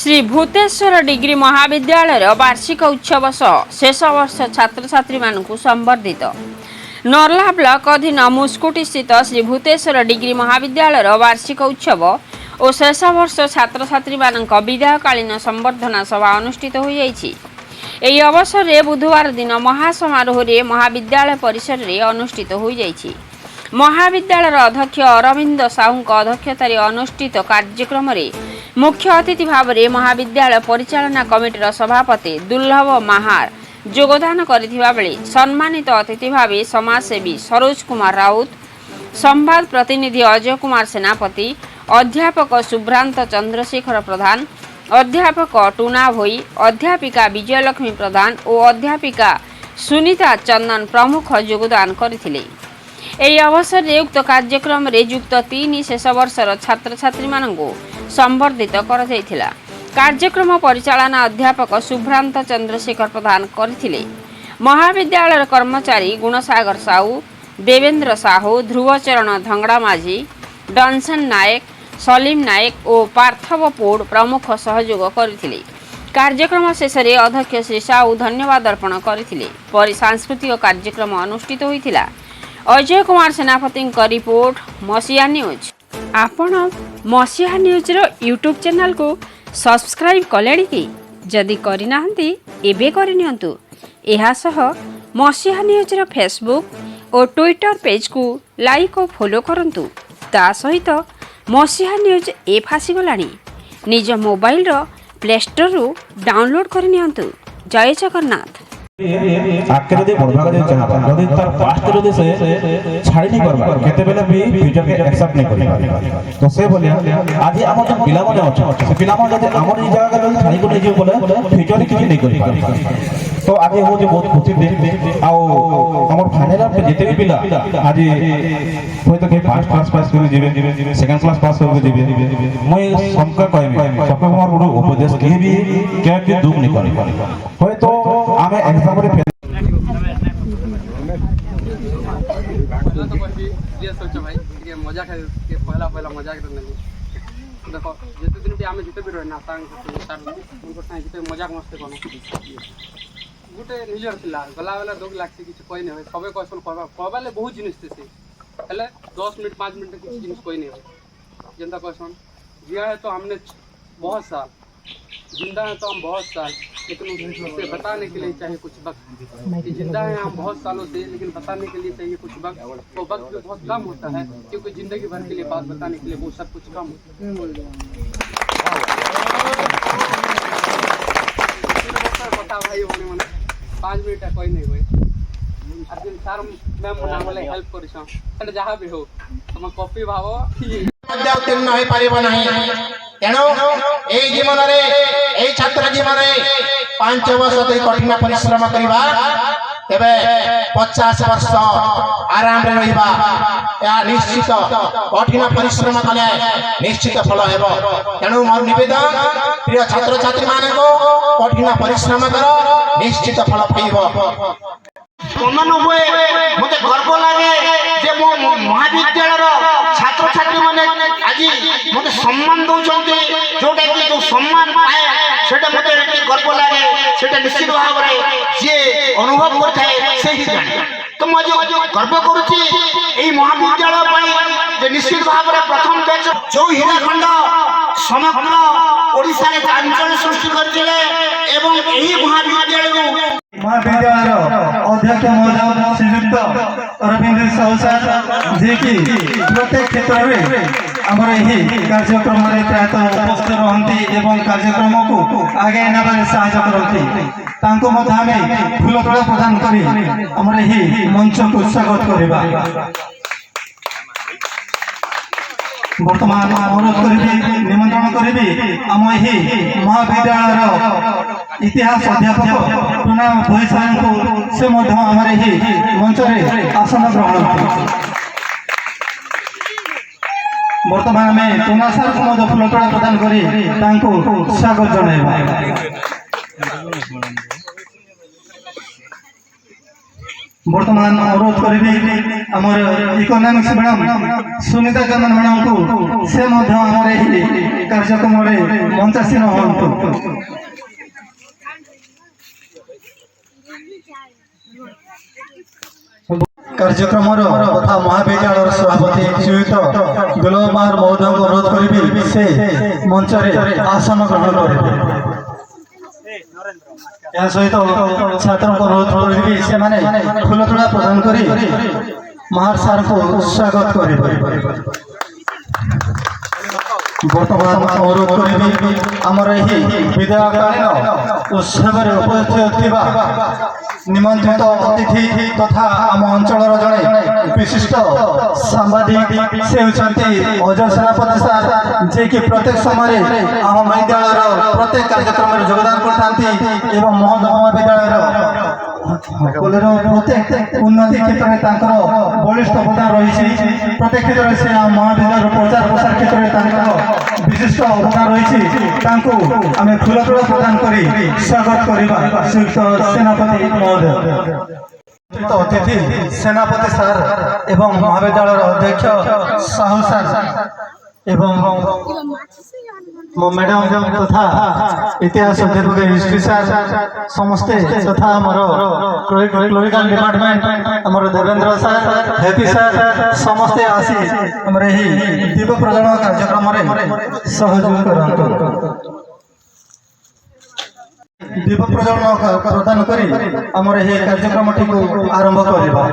Shri Bhuteshwar degree महाविद्यालय वार्षिक उत्सव शेष वर्ष छात्र छात्री मानकु संबर्धित नर्ला ब्लॉक अधीन मुस्कुटी स्थित श्री भूतेश्वर डिग्री महाविद्यालय वार्षिक उत्सव और शेष वर्ष छात्र छात्री मानक विदायकालीन संबर्धना सभा अनुष्ठित हो यही अवसर में बुधवार दिन महासमारोह महाविद्यालय परिसर में अनुष्ठित हो महाविद्यालय अध्यक्ष अरविंद साहू अध्यक्षतार अनुष्ठित कार्यक्रम में मुख्य अतिथि भाव में महाविद्यालय परिचालना कमिटीर सभापति दुर्लभ महार योगदान करथिबा बेले सम्मानित अतिथि भाव समाजसेवी सरोज कुमार राउत, संवाद प्रतिनिधि अजय कुमार सेनापति, अध्यापक सुभ्रांत चंद्रशेखर प्रधान, अध्यापक टूना भोई, अध्यापिका विजयलक्ष्मी प्रधान और अध्यापिका सुनीता चंदन प्रमुख योगदान करथिले। एही अवसर में उक्त कार्यक्रम में युक्त 3 शेष वर्षर छात्र छात्री मानकु संबर्धित कर जायथिला। कार्यक्रम परिचालना अध्यापक सुभ्रांत चंद्रशेखर प्रधान करथिले। महाविद्यालय कर्मचारी गुणसागर साहू, देवेंद्र साहू, ध्रुवचरण धंगड़ा माझी, डनसन नायक, सलीम नायक और पार्थव पोड़ प्रमुख सहयोग करथिले। कार्यक्रम शेष में अध्यक्ष श्री साहू धन्यवाद अर्पण करथिले। पर सांस्कृतिक कार्यक्रम अनुष्ठित होइथिला। अजय कुमार सेनापति रिपोर्ट मसीहा न्यूज। आपण मसीहा न्यूज रो यूट्यूब चैनल को सब्सक्राइब कलेनी कि जदि करिना हंती एबे करिनियंतु। एहा सह मसीहा न्यूज रो फेसबुक और ट्विटर पेज को लाइक और फॉलो करंतु। ता सहित मसीहा न्यूज ऐप आसीगलानी। निज मोबाइल रो प्ले स्टोर रो डाउनलोड करिनियंतु। जय जगन्नाथ। आके जदि बढ़वा दे चाहबा जदि तार पास्ट जदि से छाड़ी नहीं करबा केते बेले भी फ्यूचर के एक्सेप्ट नहीं करबा तो से बोलिया आज हम जो पिला माने अछि से पिला माने जदि हमर ई जगह जदि छाड़ी को नहीं जे बोले फ्यूचर किछि नहीं करबा तो आज हो जे बहुत खुशी दे आ हमर फाइनल पे जेते भी पिला आज होय तो के फर्स्ट क्लास पास कर जेबे सेकंड क्लास पास कर जेबे मैं सबका कहबे सबका हमर बड़ उपदेश के भी के दुख नहीं करबा होय तो आमे एग्जाम रे भाई ये मजा के पहला मजा के देखो जिते दिन भी आम जिते भी रहे ना जिते मजाक मस्ती करूँ गोटे निजर थिला गला बेला दुख लागसी किसी कही नहीं सबे कहसन कहबाले बहुत जिनिस थे हेले 10 मिनट 5 मिनट किसी जिनिस कही नहीं हो जनता कहसन जिया है तो हमने बहुत साल, जिंदा है तो हम बहुत साल, लेकिन उसे बताने के लिए चाहिए कुछ वक्त। जिंदा है हम बहुत सालों से, लेकिन बताने के लिए चाहिए कुछ वक्त। वो वक्त भी बहुत कम होता है क्योंकि जिंदगी भर के लिए बात बताने के लिए वो सब कुछ कम होता भाई होने मन 5 मिनट कोई नहीं हुए अर्जुन सार मैम मना वाले हेल्प करिसं एटा जहां भी हो तुम कॉपी भाव उत्तीर्ण होई परिबो नाही तेणु एई जीवन रे एई छात्र जीवन रे 5 वर्ष धरि कठिन परिश्रम करबा तेबे 50 वर्ष आराम रे रहिबा या निश्चित कठिन परिश्रम कले निश्चित फल हेबो। तेणु मोर निवेदन प्रिय छात्र छात्री मानको कठिन परिश्रम कर निश्चित फल पाइबो। मन हुए मते गर्व लगे जे मो महाविद्यालय छात्र छात्री माने आज मते सम्मान दउछन्ते जोटा कि जो सम्मान पाए सेटा मते गर्व लगे सेटा निश्चित भाव रे जे अनुभव करथाय से ही जाने तो म जो गर्व करूची एई महाविद्यालय पई जे निश्चित भाव रे प्रथम बैच जो हीराखंड समग्र ओडिसा रे चांचल्य सृष्टि करथिले एवं एही महाविद्यालय महाविद्यालय अध्यक्ष महोदय श्रीयुक्त अरविंद साहू साहब जे कि प्रत्येक क्षेत्र में आमर यही कार्यक्रम में प्रायतः उपस्थित रहती एवं कार्यक्रम को आगे नबार साहाय्य करती तांको मध्य आमे फूलफल प्रदान करी आमर यही मंच को स्वागत करबा। वर्तमान अनुरोध करी निमंत्रण करी आम यही महाविद्यालय इतिहास अध्यापक टूना भोई साहब को से मध्य आमर यही मंच रे आसन ग्रहण करते वर्तमान में टूना सार को मध्य फूलतोड़ा प्रदान करी तांको स्वागत जणाइबा। बर्तमान अनुरोध करी आमर इकोनॉमिक्स मैडम सुनीता चंदन मैडम को से कार्यक्रम मंचासीन हूँ। कार्यक्रम तथा महाविद्यालय सभापति श्रीयुक्त दुलकुमार महोदय को अनुरोध करी से मंच आसन ग्रहण करेंगे। या सहित छात्रों को अनुरोध करी से फूलतोड़ा प्रदान करी महार सार को स्वागत करेंगे। बर्तमान अनुरोध करी आमर विद्याकालीन उत्सव उपस्थित निमंत्रित अतिथि तथा आम अंचल जड़े विशिष्ट सांबादिक से अजय सेनापति सार जे कि प्रत्येक समय आम विद्यालय प्रत्येक कार्यक्रम में योगदान करते एवं महाविद्यालय प्रत्येक उन्नति क्षेत्र में बलिष्ठ अवदान रही। प्रत्येक क्षेत्र में से महाविद्यालय प्रचार प्रसार क्षेत्र में विशिष्ट अवदान रही। आम फूलतोड़ा प्रदान कर स्वागत करवा श्रीयुक्त सेनापति महोदय अतिथि सेनापति सार एवं महाविद्यालय अध्यक्ष साहू सार एवं मैडम तथा इतिहास अध्यापक हिस्ट्री सार समस्ते तथा क्लोरिकल डिपार्टमेंट आमर देवेंद्र सार हैप्पी सार समस्ते आसी आम दीप प्रज्वलन कार्यक्रम सहयोग करते दीप प्रज्वलन प्रदान कर आमर कार्यक्रम टी आरंभ करवा।